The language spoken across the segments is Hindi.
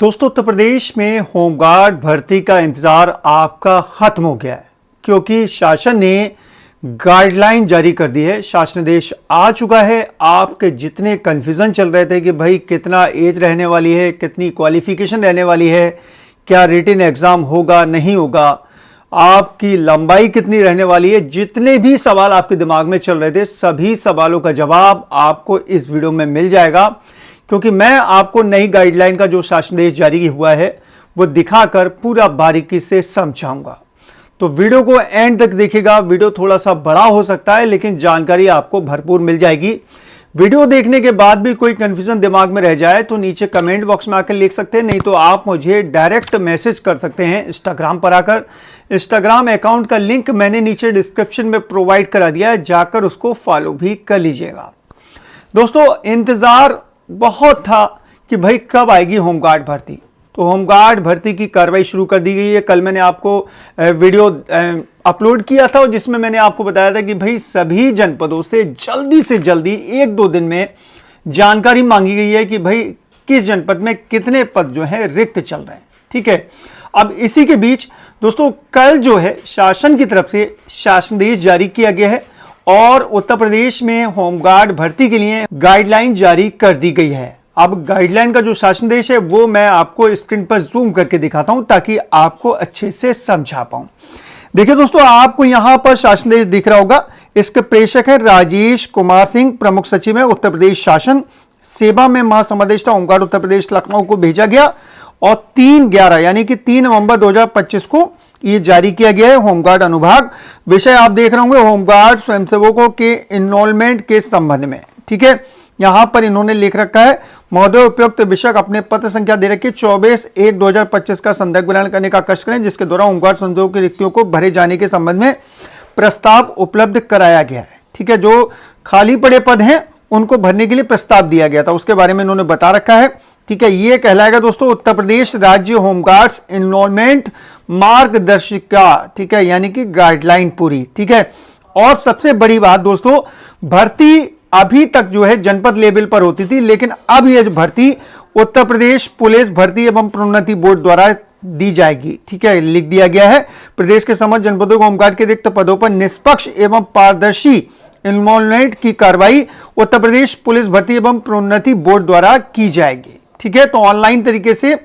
दोस्तों, उत्तर प्रदेश में होमगार्ड भर्ती का इंतजार आपका खत्म हो गया है, क्योंकि शासन ने गाइडलाइन जारी कर दी है। शासनादेश आ चुका है। आपके जितने कन्फ्यूजन चल रहे थे कि भाई कितना एज रहने वाली है, कितनी क्वालिफिकेशन रहने वाली है, क्या रिटन एग्जाम होगा नहीं होगा, आपकी लंबाई कितनी रहने वाली है, जितने भी सवाल आपके दिमाग में चल रहे थे, सभी सवालों का जवाब आपको इस वीडियो में मिल जाएगा। क्योंकि मैं आपको नई गाइडलाइन का जो शासनादेश जारी हुआ है वो दिखाकर पूरा बारीकी से समझाऊंगा। तो वीडियो को एंड तक देखिएगा। वीडियो थोड़ा सा बड़ा हो सकता है, लेकिन जानकारी आपको भरपूर मिल जाएगी। वीडियो देखने के बाद भी कोई कंफ्यूजन दिमाग में रह जाए तो नीचे कमेंट बॉक्स में आकर लिख सकते हैं, नहीं तो आप मुझे डायरेक्ट मैसेज कर सकते हैं इंस्टाग्राम पर आकर। इंस्टाग्राम अकाउंट का लिंक मैंने नीचे डिस्क्रिप्शन में प्रोवाइड करा दिया है, जाकर उसको फॉलो भी कर लीजिएगा। दोस्तों, इंतजार बहुत था कि भाई कब आएगी होमगार्ड भर्ती। तो होमगार्ड भर्ती की कार्रवाई शुरू कर दी गई है। कल मैंने आपको वीडियो अपलोड किया था जिसमें मैंने आपको बताया था कि भाई सभी जनपदों से जल्दी 1-2 दिन में जानकारी मांगी गई है कि भाई किस जनपद में कितने पद जो है रिक्त चल रहे हैं। ठीक है, अब इसी के बीच दोस्तों कल जो है शासन की तरफ से शासनादेश जारी किया गया है और उत्तर प्रदेश में होमगार्ड भर्ती के लिए गाइडलाइन जारी कर दी गई है। अब गाइडलाइन का जो शासनादेश है वो मैं आपको स्क्रीन पर जूम करके दिखाता हूं ताकि आपको अच्छे से समझा पाऊं। देखिए दोस्तों, आपको यहां पर शासनादेश दिख रहा होगा। इसके प्रेषक है राजेश कुमार सिंह, प्रमुख सचिव है उत्तर प्रदेश शासन। सेवा में महासमादेष्टा होमगार्ड उत्तर प्रदेश लखनऊ को भेजा गया और 3/11 यानी कि 3 नवंबर 2025 को ये जारी किया गया है। होमगार्ड अनुभाग विषय आप देख रहे होंगे होमगार्ड स्वयंसेवकों के इनरोलमेंट के संबंध में। ठीक है, यहां पर इन्होंने लिख रखा है, महोदय उपयुक्त विषय अपने पत्र संख्या दे रखी 24/1/2025 का संदर्भ ग्रहण करने का कष्ट करें, जिसके द्वारा होमगार्ड स्वयंसेवकों की रिक्तियों को भरे जाने के संबंध में प्रस्ताव उपलब्ध कराया गया है। ठीक है, जो खाली पड़े पद हैं उनको भरने के लिए प्रस्ताव दिया गया था, उसके बारे में इन्होंने बता रखा है। ठीक है, ये कहलाएगा दोस्तों उत्तर प्रदेश राज्य होमगार्ड्स एनरोलमेंट मार्गदर्शिका। ठीक है, यानी कि गाइडलाइन पूरी। ठीक है, और सबसे बड़ी बात दोस्तों, भर्ती अभी तक जो है जनपद लेवल पर होती थी, लेकिन अब यह भर्ती उत्तर प्रदेश पुलिस भर्ती एवं प्रोन्नति बोर्ड द्वारा दी जाएगी। ठीक है, लिख दिया गया है, प्रदेश के समस्त जनपदों को होमगार्ड के रिक्त पदों पर निष्पक्ष एवं पारदर्शी एनरोलमेंट की कार्रवाई उत्तर प्रदेश पुलिस भर्ती एवं प्रोन्नति बोर्ड द्वारा की जाएगी। ठीक है, तो ऑनलाइन तरीके से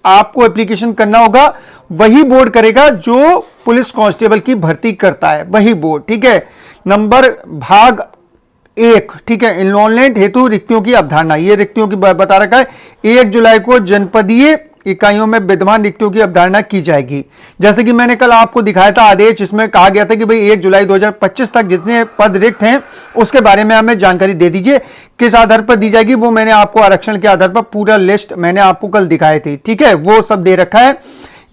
आपको एप्लीकेशन करना होगा। वही बोर्ड करेगा जो पुलिस कांस्टेबल की भर्ती करता है, वही बोर्ड। ठीक है, नंबर भाग 1। ठीक है, एनरोलमेंट हेतु रिक्तियों की अवधारणा, ये रिक्तियों की बता रखा है। 1 जुलाई को जनपदीय इकाइयों में विद्यमान रिक्तियों की अवधारणा की जाएगी। जैसे कि मैंने कल आपको दिखाया था आदेश, जिसमें कहा गया था कि भाई 1 जुलाई 2025 तक जितने पद रिक्त हैं उसके बारे में हमें जानकारी दे दीजिए। किस आधार पर दी जाएगी वो मैंने आपको आरक्षण के आधार पर पूरा लिस्ट मैंने आपको कल दिखाई थी। ठीक है, वो सब दे रखा है।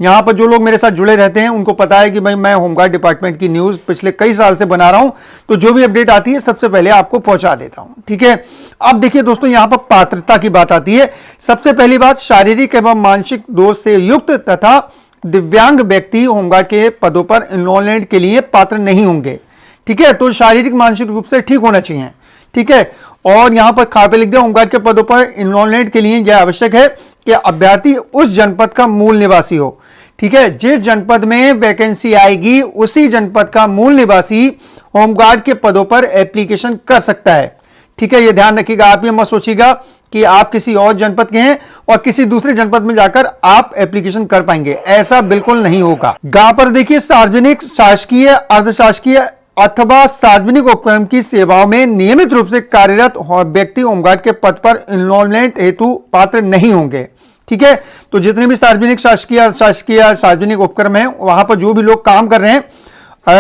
यहाँ पर जो लोग मेरे साथ जुड़े रहते हैं उनको पता है कि भाई मैं होमगार्ड डिपार्टमेंट की न्यूज़ पिछले कई साल से बना रहा हूं, तो जो भी अपडेट आती है सबसे पहले आपको पहुंचा देता हूं। ठीक है, अब देखिए दोस्तों, यहाँ पर पात्रता की बात आती है। सबसे पहली बात, शारीरिक एवं मानसिक दोष से युक्त तथा दिव्यांग व्यक्ति होमगार्ड के पदों पर एनरोलमेंट के लिए पात्र नहीं होंगे। ठीक है, तो शारीरिक मानसिक रूप से ठीक होना चाहिए। ठीक है, और यहां पर खा पे लिख दिया, होमगार्ड के पदों पर एनरोलमेंट के लिए यह आवश्यक है कि अभ्यर्थी उस जनपद का मूल निवासी हो। ठीक है, जिस जनपद में वैकेंसी आएगी उसी जनपद का मूल निवासी होमगार्ड के पदों पर एप्लीकेशन कर सकता है। ठीक है, ये ध्यान रखिएगा। आप ये मत सोचिएगा कि आप किसी और जनपद के हैं और किसी दूसरे जनपद में जाकर आप एप्लीकेशन कर पाएंगे, ऐसा बिल्कुल नहीं होगा। गा पर देखिए, सार्वजनिक, शासकीय, अर्धशासकीय अथवा सार्वजनिक उपक्रम की सेवाओं में नियमित रूप से कार्यरत व्यक्ति होमगार्ड के पद पर एनरोलमेंट हेतु पात्र नहीं होंगे। ठीक है, तो जितने भी सार्वजनिक, शासकीय सार्वजनिक उपक्रम हैं वहां पर जो भी लोग काम कर रहे हैं,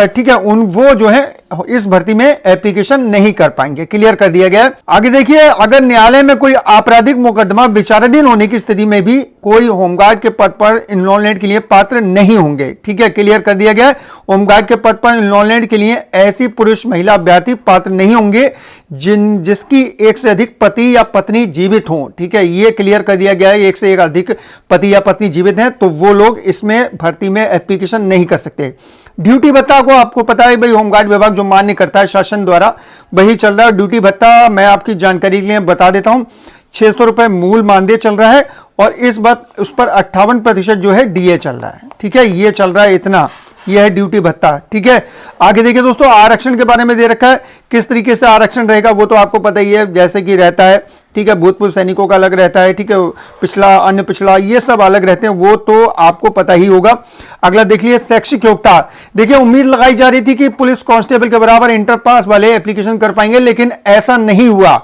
ठीक है, वो जो है इस भर्ती में एप्लीकेशन नहीं कर पाएंगे। क्लियर कर दिया गया है। आगे देखिए, अगर न्यायालय में कोई आपराधिक मुकदमा विचाराधीन होने की स्थिति में भी कोई होमगार्ड के पद पर एनरोलमेंट के लिए पात्र नहीं होंगे। ठीक है, क्लियर कर दिया गया है। होमगार्ड के पद पर एनरोलमेंट के लिए ऐसी पुरुष महिला अभ्यर्थी पात्र नहीं होंगे जिसकी एक से अधिक पति या पत्नी जीवित हो। ठीक है, ये क्लियर कर दिया गया है। एक से एक अधिक पति या पत्नी जीवित हैं तो वो लोग इसमें भर्ती में एप्लीकेशन नहीं कर सकते। ड्यूटी भत्ता को आपको पता है भाई, होमगार्ड विभाग जो मान्य करता है शासन द्वारा वही चल रहा है। ड्यूटी भत्ता मैं आपकी जानकारी के लिए बता देता हूं, 600 रुपए मूल मानदेय चल रहा है और इस बार उस पर 58% जो है डीए चल रहा है। ठीक है, ये चल रहा है इतना, यह है ड्यूटी भत्ता। ठीक है, आगे देखिए दोस्तों, आरक्षण के बारे में दे रखा है, किस तरीके से आरक्षण रहेगा वो तो आपको पता ही है, जैसे कि रहता है। ठीक है, भूतपूर्व सैनिकों का अलग रहता है। ठीक है, पिछला अन्य पिछड़ा ये सब अलग रहते हैं, वो तो आपको पता ही होगा। अगला देख लीजिए, शैक्षिक योग्यता। देखिए, उम्मीद लगाई जा रही थी कि पुलिस कांस्टेबल के बराबर इंटर पास वाले एप्लीकेशन कर पाएंगे, लेकिन ऐसा नहीं हुआ।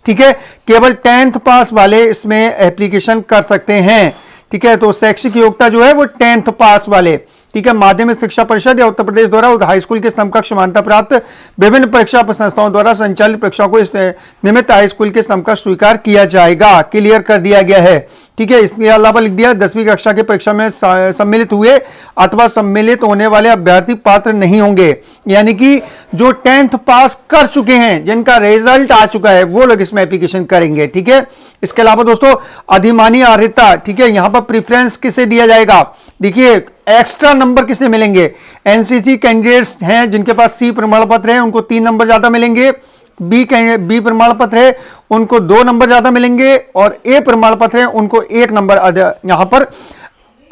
ठीक है, केवल 10th पास वाले इसमें एप्लीकेशन कर सकते हैं। ठीक है, तो शैक्षिक योग्यता जो है वो 10th पास वाले। ठीक है, माध्यमिक शिक्षा परिषद या उत्तर प्रदेश द्वारा हाई स्कूल के समकक्ष मान्यता प्राप्त विभिन्न परीक्षा संस्थाओं द्वारा संचालित परीक्षाओं को इस निमित्त हाई स्कूल के समकक्ष स्वीकार किया जाएगा, क्लियर कर दिया गया है। ठीक है, इसके अलावा लिख दिया 10वीं कक्षा की परीक्षा में सम्मिलित हुए अथवा सम्मिलित होने वाले अभ्यर्थी पात्र नहीं होंगे, यानी कि जो 10th पास कर चुके हैं, जिनका रिजल्ट आ चुका है, वो लोग इसमें एप्लीकेशन करेंगे। ठीक है, इसके अलावा दोस्तों अधिमानी अर्हता। ठीक है, यहां पर प्रेफरेंस किसे दिया जाएगा, देखिए एक्स्ट्रा नंबर किसे मिलेंगे, एनसीसी कैंडिडेट्स हैं जिनके पास सी प्रमाण पत्र है उनको 3 नंबर ज्यादा मिलेंगे, बी प्रमाण पत्र है उनको 2 नंबर ज्यादा मिलेंगे, और ए प्रमाण पत्र है उनको 1 नंबर यहां पर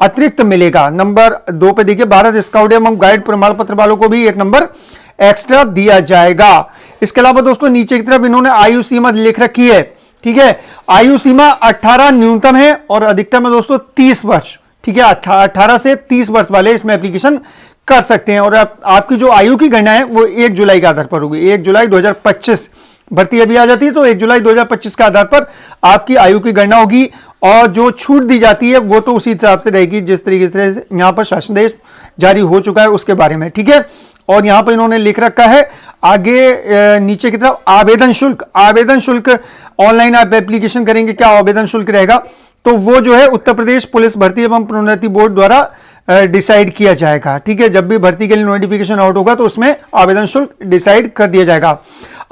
अतिरिक्त मिलेगा। नंबर 2 पे देखिए, भारत स्काउट एवं गाइड प्रमाण पत्र वालों को भी 1 नंबर एक्स्ट्रा दिया जाएगा। इसके अलावा दोस्तों नीचे की तरफ इन्होंने आयु सीमा लिख रखी है। ठीक है, आयु सीमा 18 न्यूनतम है और अधिकतम है दोस्तों 30 वर्ष। ठीक है, 18 से 30 वर्ष वाले इसमें एप्लीकेशन कर सकते हैं, और आपकी जो आयु की गणना है वो 1 जुलाई के आधार पर होगी। 1 जुलाई 2025 भर्ती अभी आ जाती है, तो 1 जुलाई 2025 के आधार पर आपकी आयु की गणना होगी, और जो छूट दी जाती है वो तो उसी हिसाब से रहेगी जिस तरीके से यहाँ पर शासनादेश जारी हो चुका है उसके बारे में। ठीक है, और यहां पर इन्होंने लिख रखा है आगे नीचे की तरफ आवेदन शुल्क। आवेदन शुल्क ऑनलाइन आप एप्लीकेशन करेंगे, क्या आवेदन शुल्क रहेगा, तो वो जो है उत्तर प्रदेश पुलिस भर्ती एवं प्रोन्नति बोर्ड द्वारा डिसाइड किया जाएगा। ठीक है, जब भी भर्ती के लिए नोटिफिकेशन आउट होगा तो उसमें आवेदन शुल्क डिसाइड कर दिया जाएगा।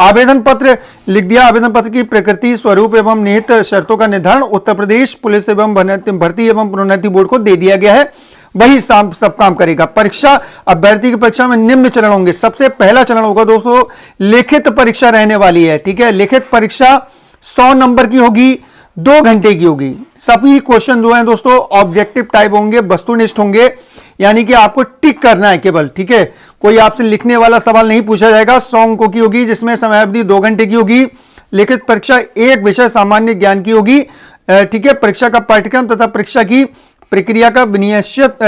आवेदन पत्र लिख दिया, आवेदन पत्र की प्रकृति, स्वरूप एवं निहित शर्तों का निर्धारण उत्तर प्रदेश पुलिस एवं भर्ती एवं प्रोन्नति बोर्ड को दे दिया गया है, वही सब काम करेगा। परीक्षा, अभ्यर्थी की परीक्षा में निम्न चरण होंगे। सबसे पहला चरण होगा दोस्तों लिखित परीक्षा रहने वाली है। ठीक है, लिखित परीक्षा 100 नंबर की होगी, 2 घंटे की होगी। सभी क्वेश्चन जो हैं दोस्तों ऑब्जेक्टिव टाइप होंगे, वस्तुनिष्ठ होंगे, यानी कि आपको टिक करना है केवल। ठीक है, कोई आपसे लिखने वाला सवाल नहीं पूछा जाएगा। 100 अंकों की होगी, जिसमें समय अवधि 2 घंटे की होगी। लिखित परीक्षा 1 विषय सामान्य ज्ञान की होगी। ठीक है, परीक्षा का पाठ्यक्रम तथा परीक्षा की प्रक्रिया का विनिश्चित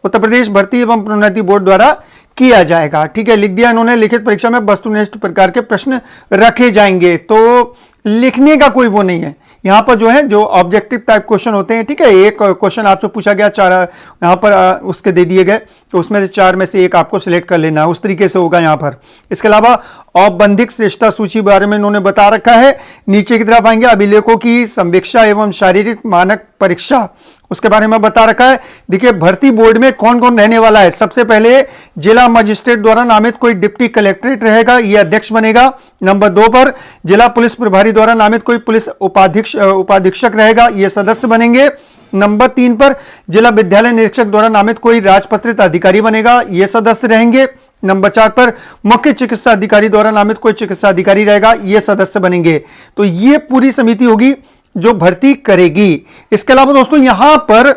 उत्तर प्रदेश भर्ती एवं प्रोन्नति बोर्ड द्वारा किया जाएगा। ठीक है, लिख दिया इन्होंने, लिखित परीक्षा में वस्तुनिष्ठ प्रकार के प्रश्न रखे जाएंगे, तो लिखने का कोई वो नहीं है यहां पर, जो है जो ऑब्जेक्टिव टाइप क्वेश्चन होते हैं। ठीक है, एक क्वेश्चन आपसे पूछा गया, 4 यहां पर उसके दे दिए गए, तो उसमें से 4 में से एक आपको सिलेक्ट कर लेना है, उस तरीके से होगा यहां पर। इसके अलावा औपबंधिक श्रेष्ठता सूची बारे में इन्होंने बता रखा है। नीचे की तरफ आएंगे, अभिलेखों की संवीक्षा एवं शारीरिक मानक परीक्षा, उसके बारे में बता रखा है। देखिए, भर्ती बोर्ड में कौन कौन रहने वाला है। सबसे पहले जिला मजिस्ट्रेट द्वारा नामित कोई डिप्टी कलेक्ट्रेट रहेगा, यह अध्यक्ष बनेगा। नंबर 2 पर जिला पुलिस प्रभारी द्वारा नामित कोई पुलिस उपाधीक्षक रहेगा, यह सदस्य बनेंगे। नंबर 3 पर जिला विद्यालय निरीक्षक द्वारा नामित कोई राजपत्रित अधिकारी बनेगा, यह सदस्य रहेंगे। नंबर 4 पर मुख्य चिकित्सा अधिकारी द्वारा नामित कोई चिकित्सा अधिकारी रहेगा, यह सदस्य बनेंगे। तो यह पूरी समिति होगी जो भर्ती करेगी। इसके अलावा दोस्तों यहां पर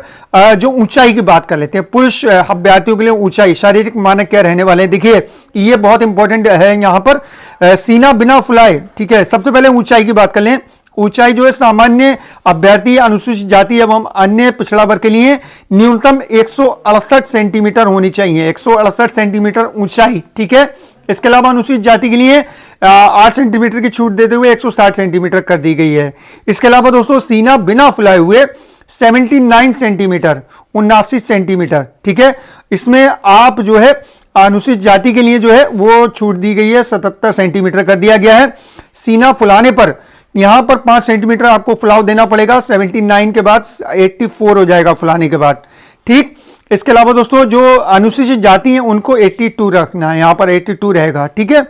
जो ऊंचाई की बात कर लेते हैं, पुरुष अभ्यर्थियों के लिए ऊंचाई, शारीरिक मानक क्या रहने वाले हैं। देखिए, ये बहुत इंपॉर्टेंट है यहां पर, सीना बिना फुलाए। ठीक है, सबसे पहले ऊंचाई की बात कर लें। ऊंचाई जो है सामान्य अभ्यर्थी, अनुसूचित जाति एवं अन्य पिछड़ा वर्ग के लिए न्यूनतम 168 सेंटीमीटर होनी चाहिए, 168 सेंटीमीटर ऊंचाई। ठीक है, इसके अलावा अनुसूचित जाति के लिए 8 सेंटीमीटर की छूट देते हुए 160 सेंटीमीटर कर दी गई है। इसके अलावा दोस्तों सीना बिना फुलाए हुए 79 सेंटीमीटर, 79 सेंटीमीटर। ठीक है, इसमें आप जो है अनुसूचित जाति के लिए जो है वो छूट दी गई है, 77 सेंटीमीटर कर दिया गया है। सीना फुलाने पर यहां पर 5 सेंटीमीटर आपको फुलाव देना पड़ेगा, 79 के बाद 84 हो जाएगा फुलाने के बाद। ठीक, इसके अलावा दोस्तों जो अनुसूचित जाति हैं उनको 82 रखना है, यहां पर 82 रहेगा। ठीक है,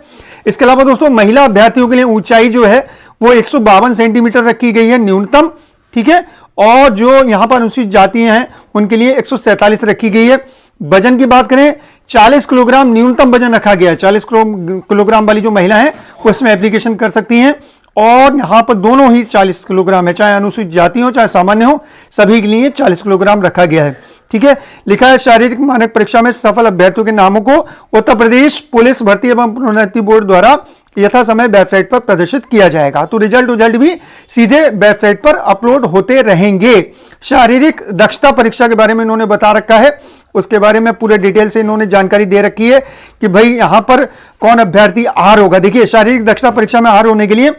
इसके अलावा दोस्तों महिला अभ्यर्थियों के लिए ऊंचाई जो है वो 152 सेंटीमीटर रखी गई है न्यूनतम। ठीक है, और जो यहां पर अनुसूचित जाति हैं उनके लिए 147 रखी गई है। वजन की बात करें, 40 किलोग्राम न्यूनतम वजन रखा गया है। 40 किलोग्राम वाली जो महिला है वो इसमें एप्लीकेशन कर सकती हैं। और यहाँ पर दोनों ही 40 किलोग्राम है, चाहे अनुसूचित जाति हो चाहे सामान्य हो, सभी के लिए 40 किलोग्राम रखा गया है। ठीक है, लिखा है शारीरिक मानक परीक्षा में सफल अभ्यर्थियों के नामों को उत्तर प्रदेश पुलिस भर्ती एवं प्रोन्नति बोर्ड द्वारा यथा समय वेबसाइट पर प्रदर्शित किया जाएगा। तो रिजल्ट भी सीधे वेबसाइट पर अपलोड होते रहेंगे। शारीरिक दक्षता परीक्षा के बारे में इन्होंने बता रखा है, उसके बारे में पूरे डिटेल से इन्होंने जानकारी दे रखी है कि भाई यहां पर कौन अभ्यर्थी आर होगा। देखिए, शारीरिक दक्षता परीक्षा में आर होने के लिए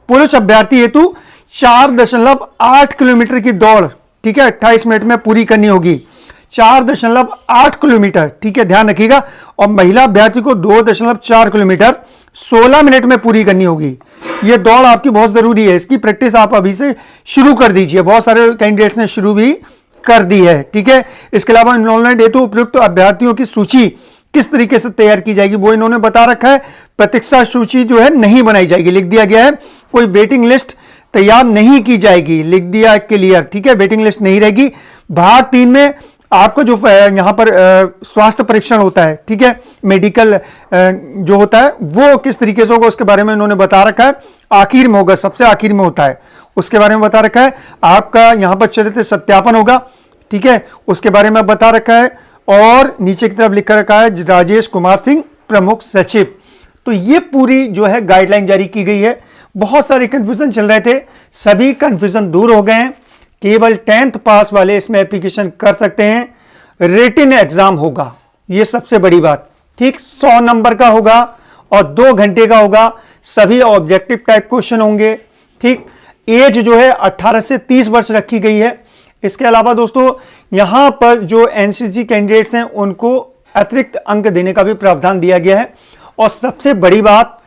पुरुष अभ्यर्थी हेतु 4.8 किलोमीटर की दौड़, ठीक है, 28 मिनट में पूरी करनी होगी। 4.8 किलोमीटर, ठीक है, ध्यान रखिएगा। और महिला अभ्यर्थी को 2.4 किलोमीटर 16 मिनट में पूरी करनी होगी। यह दौड़ आपकी बहुत जरूरी है, इसकी प्रैक्टिस आप अभी से शुरू कर दीजिए। बहुत सारे कैंडिडेट्स ने शुरू भी कर दी है। ठीक है, इसके अलावा एनरोलमेंट हेतु उपयुक्त अभ्यर्थियों की सूची किस तरीके से तैयार की जाएगी वो इन्होंने बता रखा है। प्रतीक्षा सूची जो है नहीं बनाई जाएगी, लिख दिया गया है। कोई वेटिंग लिस्ट तैयार नहीं की जाएगी, लिख दिया क्लियर। ठीक है, वेटिंग लिस्ट नहीं रहेगी। भाग 3 में आपको जो यहां पर स्वास्थ्य परीक्षण होता है, ठीक है, मेडिकल जो होता है वो किस तरीके से होगा उसके बारे में इन्होंने बता रखा है। आखिर में होगा, सबसे आखिर में होता है, उसके बारे में बता रखा है। आपका यहां पर चरित्र सत्यापन होगा, ठीक है, उसके बारे में बता रखा है। और नीचे की तरफ लिख रखा है राजेश कुमार सिंह प्रमुख सचिव। तो ये पूरी जो है गाइडलाइन जारी की गई है। बहुत सारे कंफ्यूजन चल रहे थे, सभी कंफ्यूजन दूर हो गए हैं। केवल 10th पास वाले इसमें एप्लीकेशन कर सकते हैं। रिटन एग्जाम होगा, ये सबसे बड़ी बात, ठीक, 100 नंबर का होगा और 2 घंटे का होगा। सभी ऑब्जेक्टिव टाइप क्वेश्चन होंगे। ठीक, एज जो है 18 से 30 वर्ष रखी गई है। इसके अलावा दोस्तों यहां पर जो एनसीसी कैंडिडेट्स हैं उनको अतिरिक्त अंक देने का भी प्रावधान दिया गया है। और सबसे बड़ी बात,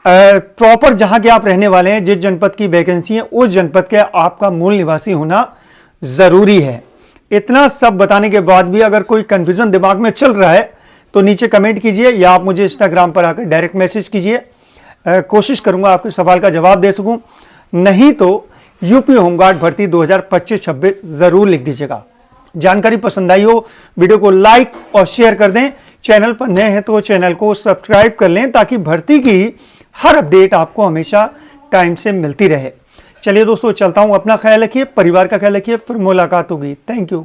प्रॉपर जहां के आप रहने वाले हैं, जिस जनपद की वैकेंसी है उस जनपद के आपका मूल निवासी होना जरूरी है। इतना सब बताने के बाद भी अगर कोई कंफ्यूजन दिमाग में चल रहा है तो नीचे कमेंट कीजिए या आप मुझे इंस्टाग्राम पर आकर डायरेक्ट मैसेज कीजिए। कोशिश करूंगा आपके सवाल का जवाब दे सकूं। नहीं तो यूपी होमगार्ड भर्ती 2025-26 जरूर लिख दीजिएगा। जानकारी पसंद आई हो वीडियो को लाइक और शेयर कर दें। चैनल पर नए हैं तो चैनल को सब्सक्राइब कर लें ताकि भर्ती की हर अपडेट आपको हमेशा टाइम से मिलती रहे। चलिए दोस्तों, चलता हूं। अपना ख्याल रखिए, परिवार का ख्याल रखिए, फिर मुलाकात होगी। Thank you.